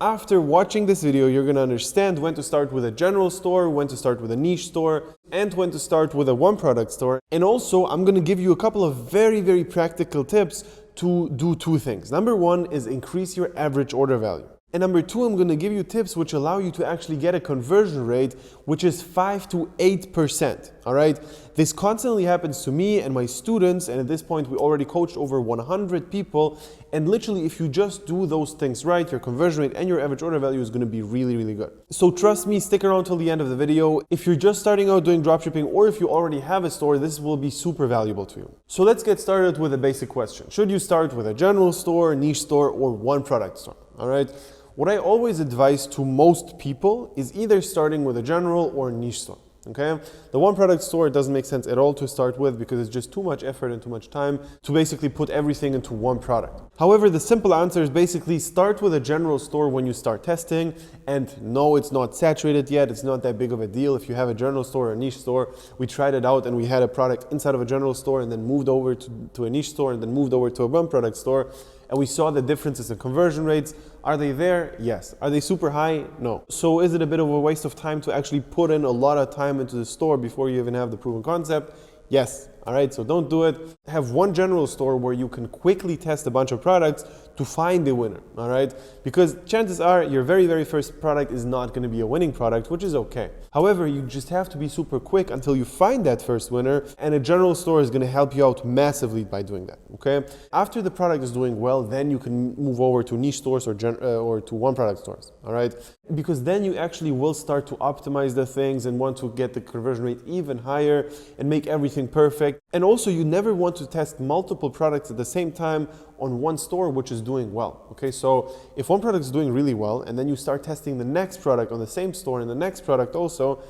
After watching this video, you're gonna understand when to start with a general store, when to start with a niche store, and when to start with a one product store. And also, I'm gonna give you a couple of very, very practical tips to do two things. Number one is increase your average order value. And number two, I'm gonna give you tips which allow you to actually get a conversion rate which is 5 to 8%, all right? This constantly happens to me and my students, and at this point we already coached over 100 people, and literally if you just do those things right, your conversion rate and your average order value is gonna be really, really good. So trust me, stick around till the end of the video. If you're just starting out doing dropshipping, or if you already have a store, this will be super valuable to you. So let's get started with a basic question. Should you start with a general store, niche store, or one product store, all right? What I always advise to most people is either starting with a general or niche store, okay? The one product store doesn't make sense at all to start with because it's just too much effort and too much time to basically put everything into one product. However, the simple answer is basically start with a general store when you start testing, and no, it's not saturated yet, it's not that big of a deal. If you have a general store or a niche store, we tried it out and we had a product inside of a general store and then moved over to a niche store and then moved over to a one product store. And we saw the differences in conversion rates. Are they there? Yes. Are they super high? No. So is it a bit of a waste of time to actually put in a lot of time into the store before you even have the proven concept? Yes. All right, so don't do it. Have one general store where you can quickly test a bunch of products to find the winner, all right? Because chances are your very, very first product is not going to be a winning product, which is okay. However, you just have to be super quick until you find that first winner, and a general store is going to help you out massively by doing that, okay? After the product is doing well, then you can move over to niche stores or to one product stores, all right? Because then you actually will start to optimize the things and want to get the conversion rate even higher and make everything perfect. And also, you never want to test multiple products at the same time on one store which is doing well, okay? So if one product is doing really well and then you start testing the next product on the same store and the next product also,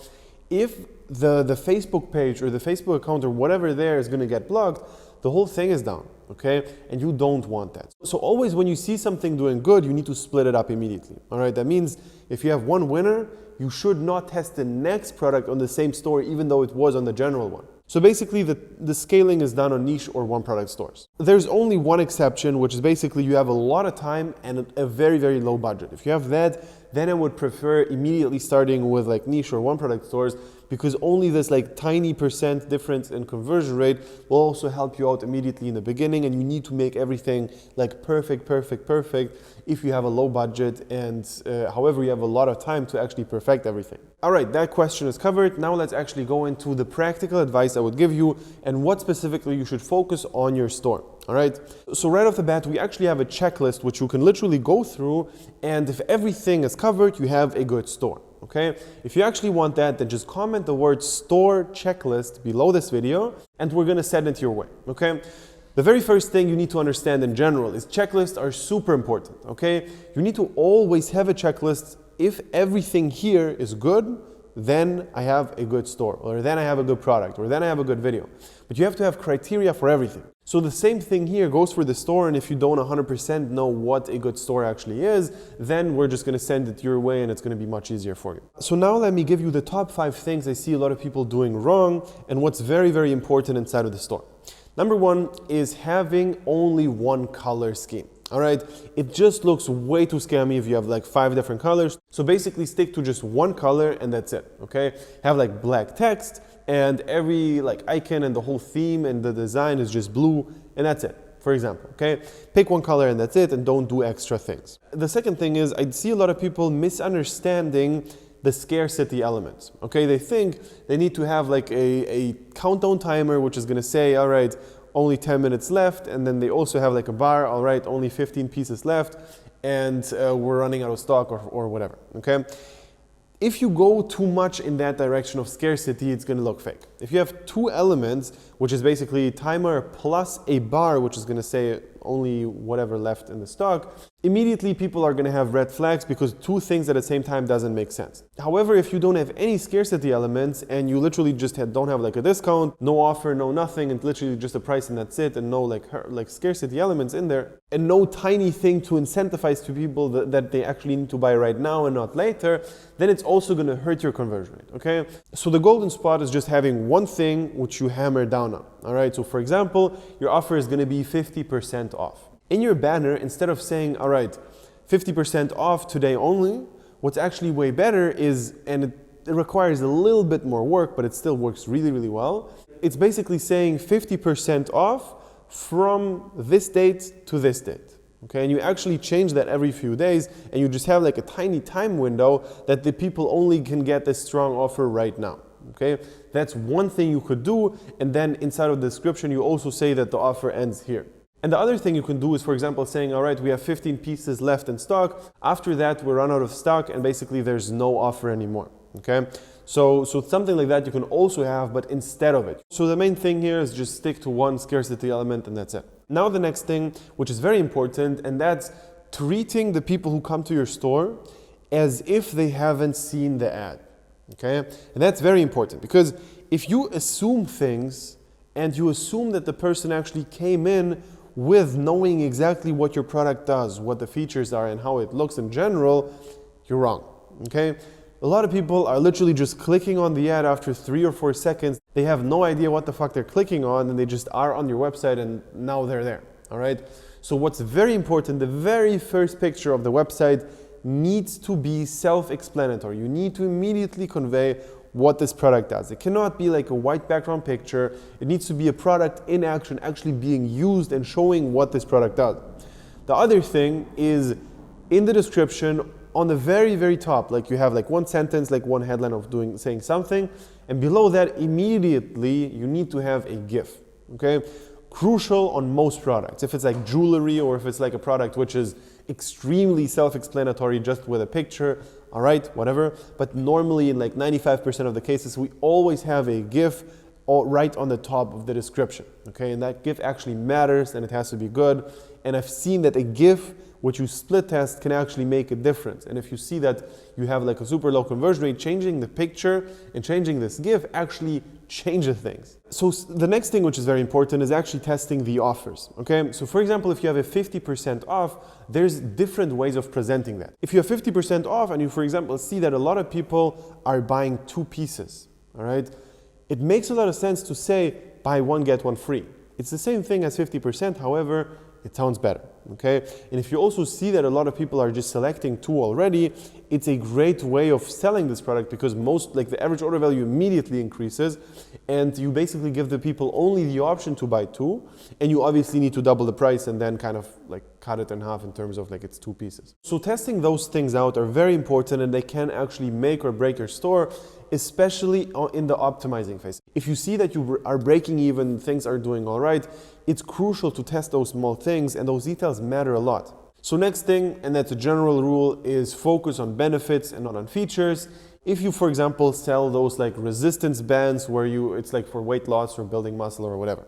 if the Facebook page or the Facebook account or whatever there is gonna get blocked, the whole thing is down, okay? And you don't want that. So always when you see something doing good, you need to split it up immediately, all right? That means if you have one winner, you should not test the next product on the same store even though it was on the general one. So basically the scaling is done on niche or one product stores. There's only one exception, which is basically you have a lot of time and a very, very low budget. If you have that, then I would prefer immediately starting with like niche or one product stores, because only this like tiny % difference in conversion rate will also help you out immediately in the beginning, and you need to make everything like perfect if you have a low budget and however you have a lot of time to actually perfect everything. All right, that question is covered. Now let's actually go into the practical advice I would give you and what specifically you should focus on your store. All right, so right off the bat, we actually have a checklist which you can literally go through, and if everything is covered, you have a good store. Okay, if you actually want that, then just comment the word store checklist below this video and we're gonna send it your way, okay? The very first thing you need to understand in general is checklists are super important, okay? You need to always have a checklist. If everything here is good, then I have a good store, or then I have a good product, or then I have a good video. But you have to have criteria for everything. So the same thing here goes for the store, and if you don't 100% know what a good store actually is, then we're just gonna send it your way and it's gonna be much easier for you. So now let me give you the top 5 things I see a lot of people doing wrong and what's very, very important inside of the store. Number one is having only one color scheme. All right, it just looks way too scammy if you have like 5 different colors. So basically stick to just one color and that's it, okay? Have like black text and every like icon and the whole theme and the design is just blue, and that's it, for example, okay? Pick one color and that's it, and don't do extra things. The second thing is I see a lot of people misunderstanding the scarcity elements, okay? They think they need to have like a countdown timer which is gonna say, all right, only 10 minutes left, and then they also have like a bar, all right, only 15 pieces left, and we're running out of stock or whatever, okay? If you go too much in that direction of scarcity, it's gonna look fake. If you have 2 elements, which is basically timer plus a bar, which is gonna say only whatever left in the stock, immediately people are gonna have red flags because 2 things at the same time doesn't make sense. However, if you don't have any scarcity elements and you literally just don't have like a discount, no offer, no nothing, and literally just a price and that's it, and no like scarcity elements in there, and no tiny thing to incentivize to people that they actually need to buy right now and not later, then it's also gonna hurt your conversion rate, okay? So the golden spot is just having one thing which you hammer down on, all right? So for example, your offer is gonna be 50% off. In your banner, instead of saying, all right, 50% off today only. What's actually way better is, and it requires a little bit more work, but it still works really, really well. It's basically saying 50% off from this date to this date. Okay, and you actually change that every few days, and you just have like a tiny time window that the people only can get this strong offer right now. Okay, that's one thing you could do, and then inside of the description you also say that the offer ends here. And the other thing you can do is, for example, saying, all right, we have 15 pieces left in stock. After that, we run out of stock, and basically there's no offer anymore. Okay, so something like that you can also have, but instead of it. So the main thing here is just stick to one scarcity element, and that's it. Now the next thing, which is very important, and that's treating the people who come to your store as if they haven't seen the ad. Okay, and that's very important, because if you assume things and you assume that the person actually came in with knowing exactly what your product does, what the features are, and how it looks in general, you're wrong. Okay. A lot of people are literally just clicking on the ad after 3 or 4 seconds. They have no idea what the fuck they're clicking on, and they just are on your website, and now they're there. All right. So what's very important, the very first picture of the website needs to be self-explanatory. You need to immediately convey what this product does. It cannot be like a white background picture. It needs to be a product in action, actually being used and showing what this product does. The other thing is in the description, on the very, very top, like you have like one sentence, like one headline of saying something, and below that immediately you need to have a GIF, okay? Crucial on most products. If it's like jewelry, or if it's like a product which is extremely self-explanatory just with a picture, all right, whatever. But normally in like 95% of the cases, we always have a GIF right on the top of the description, okay? And that GIF actually matters, and it has to be good. And I've seen that a GIF which you split test can actually make a difference. And if you see that you have like a super low conversion rate, changing the picture and changing this GIF actually changes things. So the next thing which is very important is actually testing the offers, okay? So for example, if you have a 50% off, there's different ways of presenting that. If you have 50% off and you, for example, see that a lot of people are buying 2 pieces, all right? It makes a lot of sense to say, buy one, get one free. It's the same thing as 50%, however, it sounds better, okay? And if you also see that a lot of people are just selecting 2 already, it's a great way of selling this product, because the average order value immediately increases, and you basically give the people only the option to buy 2, and you obviously need to double the price and then kind of like cut it in half in terms of like it's 2 pieces. So testing those things out are very important, and they can actually make or break your store, especially in the optimizing phase. If you see that you are breaking even, things are doing all right, it's crucial to test those small things, and those details matter a lot. So next thing, and that's a general rule, is focus on benefits and not on features. If you, for example, sell those like resistance bands where it's like for weight loss or building muscle or whatever,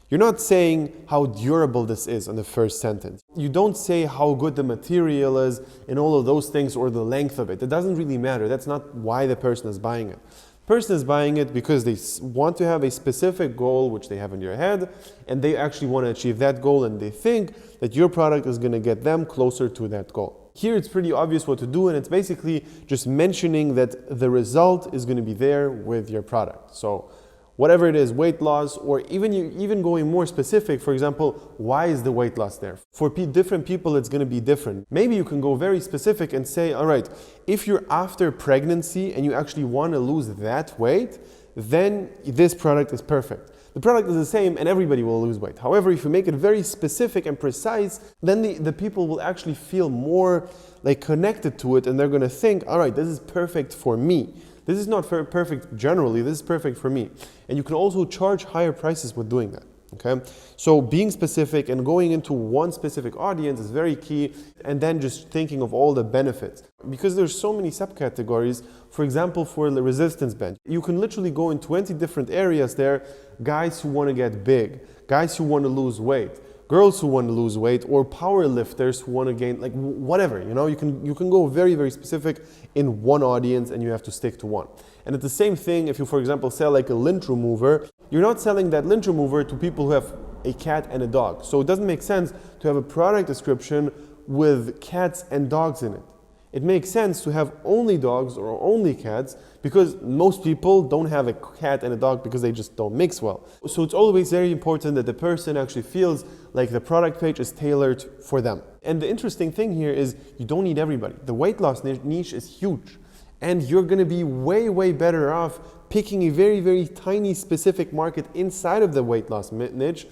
you're not saying how durable this is on the first sentence. You don't say how good the material is and all of those things, or the length of it. It doesn't really matter. That's not why the person is buying it. Person is buying it because they want to have a specific goal which they have in their head, and they actually want to achieve that goal, and they think that your product is going to get them closer to that goal. Here it's pretty obvious what to do, and it's basically just mentioning that the result is going to be there with your product. So whatever it is, weight loss, or even going more specific, for example, why is the weight loss there? For different people, it's going to be different. Maybe you can go very specific and say, all right, if you're after pregnancy and you actually want to lose that weight, then this product is perfect. The product is the same and everybody will lose weight. However, if you make it very specific and precise, then the people will actually feel more like connected to it, and they're going to think, all right, this is perfect for me. This is not perfect generally, this is perfect for me. And you can also charge higher prices with doing that, okay? So being specific and going into one specific audience is very key, and then just thinking of all the benefits. Because there's so many subcategories. For example, for the resistance band, you can literally go in 20 different areas there. Guys who want to get big, guys who want to lose weight, girls who want to lose weight, or power lifters who want to gain, like whatever, you know, you can go very, very specific in one audience, and you have to stick to one. And it's the same thing if you, for example, sell like a lint remover, you're not selling that lint remover to people who have a cat and a dog. So it doesn't make sense to have a product description with cats and dogs in it. It makes sense to have only dogs or only cats because most people don't have a cat and a dog because they just don't mix well. So it's always very important that the person actually feels like the product page is tailored for them. And the interesting thing here is you don't need everybody. The weight loss niche is huge, and you're going to be way, way better off picking a very, very tiny specific market inside of the weight loss niche,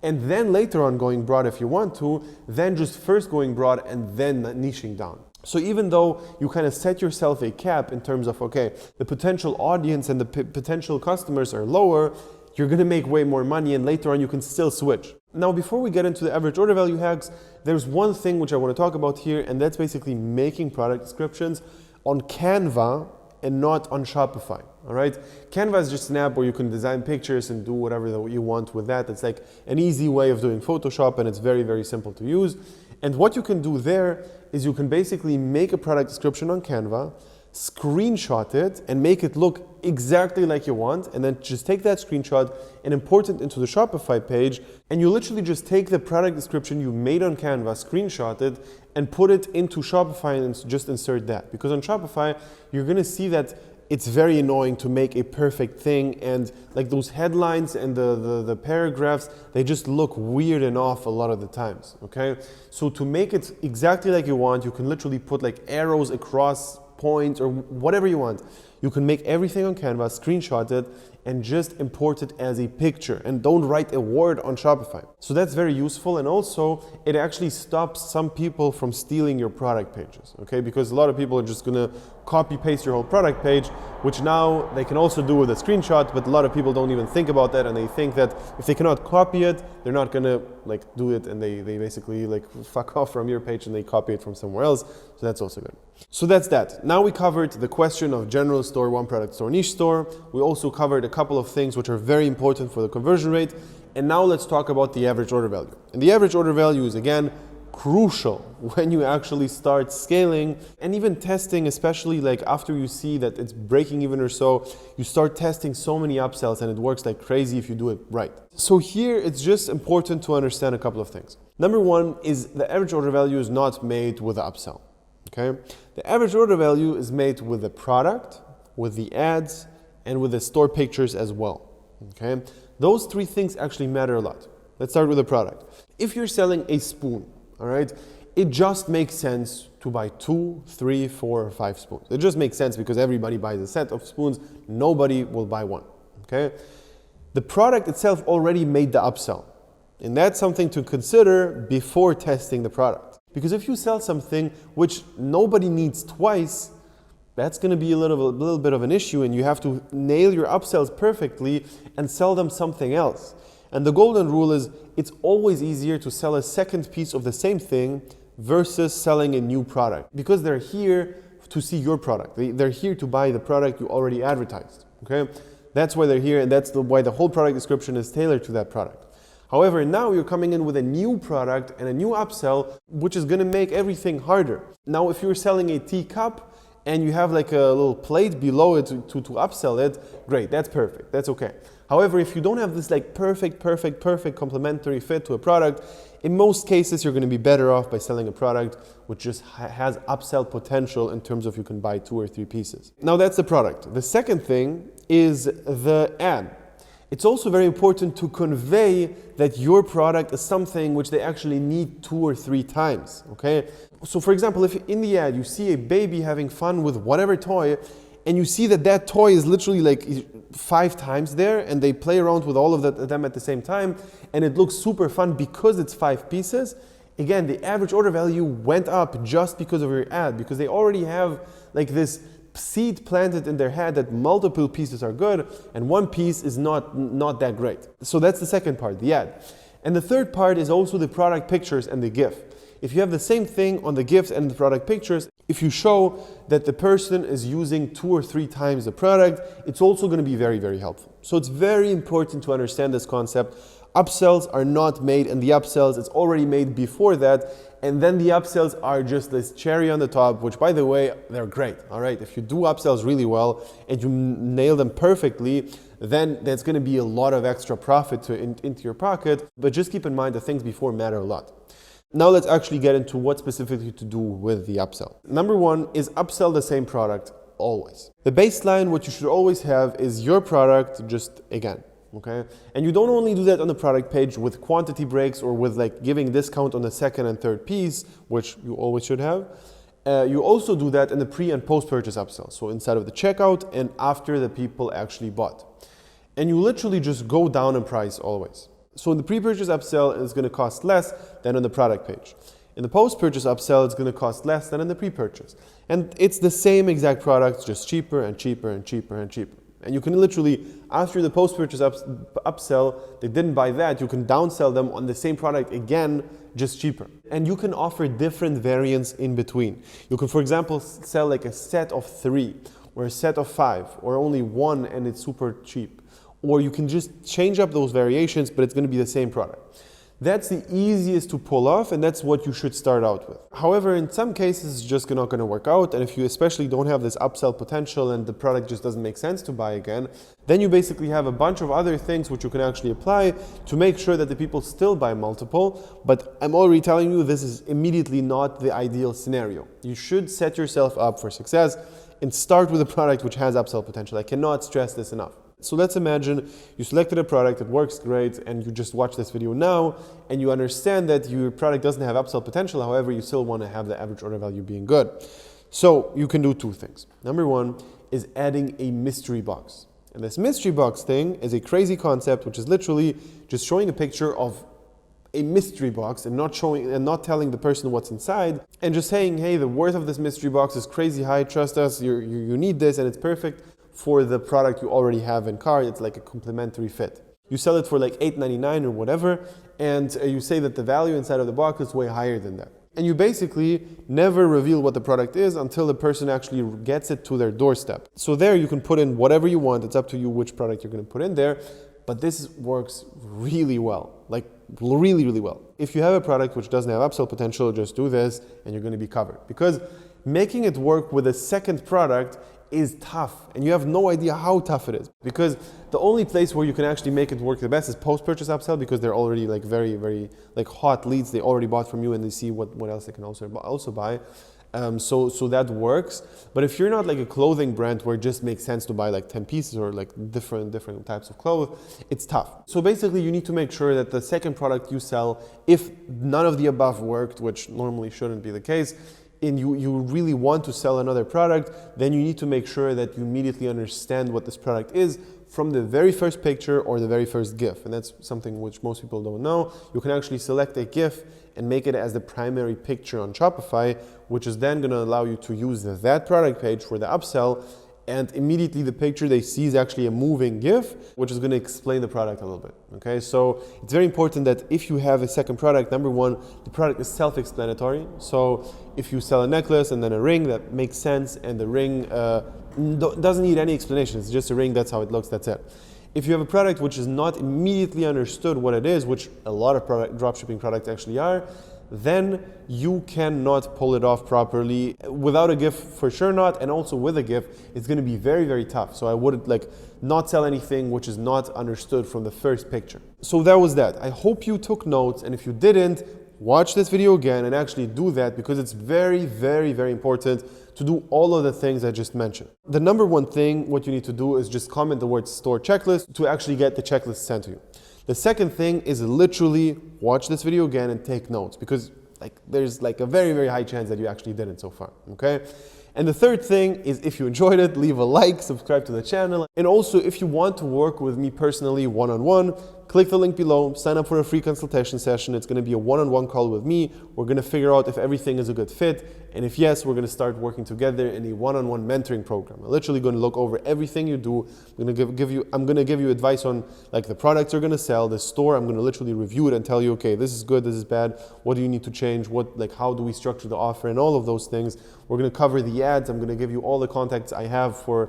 and then later on going broad if you want to, then just first going broad and then niching down. So even though you kind of set yourself a cap in terms of, okay, the potential audience and the potential customers are lower, you're going to make way more money, and later on you can still switch. Now, before we get into the average order value hacks, there's one thing which I want to talk about here, and that's basically making product descriptions on Canva and not on Shopify. All right, Canva is just an app where you can design pictures and do whatever you want with that. It's like an easy way of doing Photoshop, and it's very, very simple to use. And what you can do there is you can basically make a product description on Canva, screenshot it, and make it look exactly like you want, and then just take that screenshot and import it into the Shopify page, and you literally just take the product description you made on Canva, screenshot it, and put it into Shopify and just insert that. Because on Shopify, you're gonna see that it's very annoying to make a perfect thing, and like those headlines and the paragraphs, they just look weird and off a lot of the times, okay? So to make it exactly like you want, you can literally put like arrows across points or whatever you want. You can make everything on Canva, screenshot it, and just import it as a picture, and don't write a word on Shopify. So that's very useful, and also it actually stops some people from stealing your product pages, okay? Because a lot of people are just gonna copy paste your whole product page, which now they can also do with a screenshot, but a lot of people don't even think about that, and they think that if they cannot copy it, they're not gonna like do it, and they basically like fuck off from your page and they copy it from somewhere else. So that's also good. So that's that. Now we covered the question of general store, one product store, niche store. We also covered a couple of things which are very important for the conversion rate. And now let's talk about the average order value. And the average order value is again crucial when you actually start scaling and even testing, especially like after you see that it's breaking even or so, you start testing so many upsells, and it works like crazy if you do it right. So here it's just important to understand a couple of things. Number one is the average order value is not made with the upsell. Okay, the average order value is made with the product, with the ads, and with the store pictures as well. Okay, those three things actually matter a lot. Let's start with the product. If you're selling a spoon, all right, it just makes sense to buy 2, 3, 4, or 5 spoons. It just makes sense because everybody buys a set of spoons. Nobody will buy one. Okay, the product itself already made the upsell, and that's something to consider before testing the product. Because if you sell something which nobody needs twice, that's going to be a little bit of an issue, and you have to nail your upsells perfectly and sell them something else. And the golden rule is it's always easier to sell a second piece of the same thing versus selling a new product, because they're here to see your product. They're here to buy the product you already advertised. Okay, that's why they're here, and that's why the whole product description is tailored to that product. However, now you're coming in with a new product and a new upsell, which is going to make everything harder. Now, if you're selling a teacup and you have like a little plate below it to upsell it, great, that's perfect, that's okay. However, if you don't have this like perfect complementary fit to a product, in most cases you're going to be better off by selling a product which just has upsell potential in terms of you can buy 2 or 3 pieces. Now that's the product. The second thing is the ad. It's also very important to convey that your product is something which they actually need 2 or 3 times, okay? So for example, if in the ad you see a baby having fun with whatever toy, and you see that that toy is literally like 5 times there, and they play around with all of them at the same time, and it looks super fun because it's 5 pieces, again, the average order value went up just because of your ad, because they already have like this seed planted in their head that multiple pieces are good and one piece is not that great. So that's the second part, the ad. And the third part is also the product pictures and the GIF. If you have the same thing on the GIFs and the product pictures, if you show that the person is using 2 or 3 times the product, it's also going to be very, very helpful. So it's very important to understand this concept. Upsells are not made, and the upsells, it's already made before that. And then the upsells are just this cherry on the top, which by the way, they're great, all right? If you do upsells really well and you nail them perfectly, then that's gonna be a lot of extra profit into your pocket. But just keep in mind the things before matter a lot. Now let's actually get into what specifically to do with the upsell. Number one is upsell the same product always. The baseline, what you should always have is your product just again. Okay, and you don't only do that on the product page with quantity breaks or with like giving discount on the second and third piece, which you always should have. You also do that in the pre and post purchase upsell. So inside of the checkout and after the people actually bought. And you literally just go down in price always. So in the pre-purchase upsell, it's going to cost less than on the product page. In the post-purchase upsell, it's going to cost less than in the pre-purchase. And it's the same exact product, just cheaper and cheaper and cheaper and cheaper. And you can literally, after the post-purchase upsell, they didn't buy that, you can downsell them on the same product again, just cheaper. And you can offer different variants in between. You can, for example, sell like a set of 3 or a set of 5 or only 1 and it's super cheap. Or you can just change up those variations, but it's going to be the same product. That's the easiest to pull off, and that's what you should start out with. However, in some cases, it's just not going to work out, and if you especially don't have this upsell potential and the product just doesn't make sense to buy again, then you basically have a bunch of other things which you can actually apply to make sure that the people still buy multiple, but I'm already telling you this is immediately not the ideal scenario. You should set yourself up for success and start with a product which has upsell potential. I cannot stress this enough. So let's imagine you selected a product, it works great, and you just watch this video now, and you understand that your product doesn't have upsell potential, however, you still want to have the average order value being good. So you can do 2 things. Number one is adding a mystery box. And this mystery box thing is a crazy concept, which is literally just showing a picture of a mystery box and not telling the person what's inside, and just saying, hey, the worth of this mystery box is crazy high, trust us, you need this, and it's perfect for the product you already have in cart. It's like a complementary fit. You sell it for like $8.99 or whatever, and you say that the value inside of the box is way higher than that. And you basically never reveal what the product is until the person actually gets it to their doorstep. So there you can put in whatever you want. It's up to you which product you're going to put in there, but this works really well, like really, really well. If you have a product which doesn't have upsell potential, just do this and you're going to be covered. Because making it work with a second product is tough, and you have no idea how tough it is, because the only place where you can actually make it work the best is post-purchase upsell, because they're already like very, very like hot leads. They already bought from you and they see what else they can also buy. So that works. But if you're not like a clothing brand where it just makes sense to buy like 10 pieces or like different types of clothes, it's tough. So basically you need to make sure that the second product you sell, if none of the above worked, which normally shouldn't be the case, and you really want to sell another product, then you need to make sure that you immediately understand what this product is from the very first picture or the very first GIF. And that's something which most people don't know. You can actually select a GIF and make it as the primary picture on Shopify, which is then going to allow you to use that product page for the upsell. And immediately the picture they see is actually a moving GIF, which is going to explain the product a little bit. Okay, so it's very important that if you have a second product, number one, the product is self-explanatory. So if you sell a necklace and then a ring, that makes sense, and the ring doesn't need any explanation. It's just a ring, that's how it looks, that's it. If you have a product which is not immediately understood what it is, which a lot of dropshipping products actually are, then you cannot pull it off properly. Without a GIF, for sure not, and also with a GIF, it's going to be very, very tough. So I would not sell anything which is not understood from the first picture. So that was that. I hope you took notes, and if you didn't, watch this video again and actually do that, because it's very, very, very important to do all of the things I just mentioned. The number one thing, what you need to do is just comment the word store checklist to actually get the checklist sent to you. The second thing is literally watch this video again and take notes, because there's a very, very high chance that you actually didn't so far, okay? And the third thing is, if you enjoyed it, leave a like, subscribe to the channel. And also, if you want to work with me personally one-on-one, click the link below, sign up for a free consultation session. It's going to be a one-on-one call with me. We're going to figure out if everything is a good fit. And if yes, we're going to start working together in a one-on-one mentoring program. I'm literally going to look over everything you do. I'm going to give you advice on the products you're going to sell, the store. I'm going to literally review it and tell you, okay, this is good, this is bad. What do you need to change? How do we structure the offer, and all of those things. We're going to cover the ads. I'm going to give you all the contacts I have for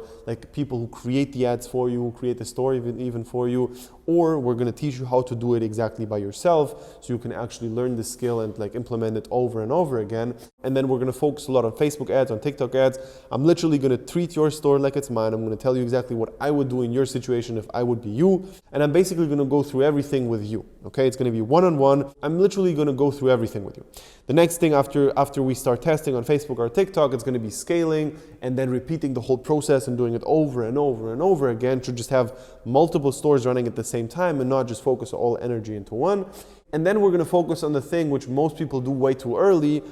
people who create the ads for you, who create the store even for you. Or we're going to to teach you how to do it exactly by yourself, so you can actually learn the skill and like implement it over and over again. And then we're going to focus a lot on Facebook ads, on TikTok ads. I'm literally going to treat your store like it's mine. I'm going to tell you exactly what I would do in your situation if I would be you. And I'm basically going to go through everything with you. Okay, it's going to be one-on-one. I'm literally going to go through everything with you. The next thing after we start testing on Facebook or TikTok, it's going to be scaling and then repeating the whole process and doing it over and over and over again to just have multiple stores running at the same time and not just focus all energy into one. And then we're going to focus on the thing which most people do way too early,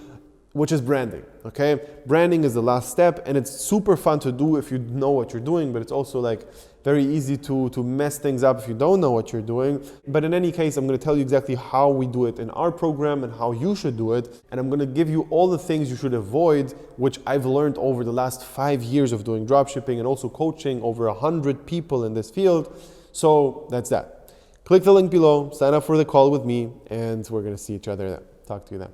which is branding, okay? Branding is the last step, and it's super fun to do if you know what you're doing, but it's also like very easy to mess things up if you don't know what you're doing. But in any case, I'm gonna tell you exactly how we do it in our program and how you should do it. And I'm gonna give you all the things you should avoid, which I've learned over the last 5 years of doing dropshipping and also coaching over 100 people in this field. So that's that. Click the link below, sign up for the call with me, and we're gonna see each other then. Talk to you then.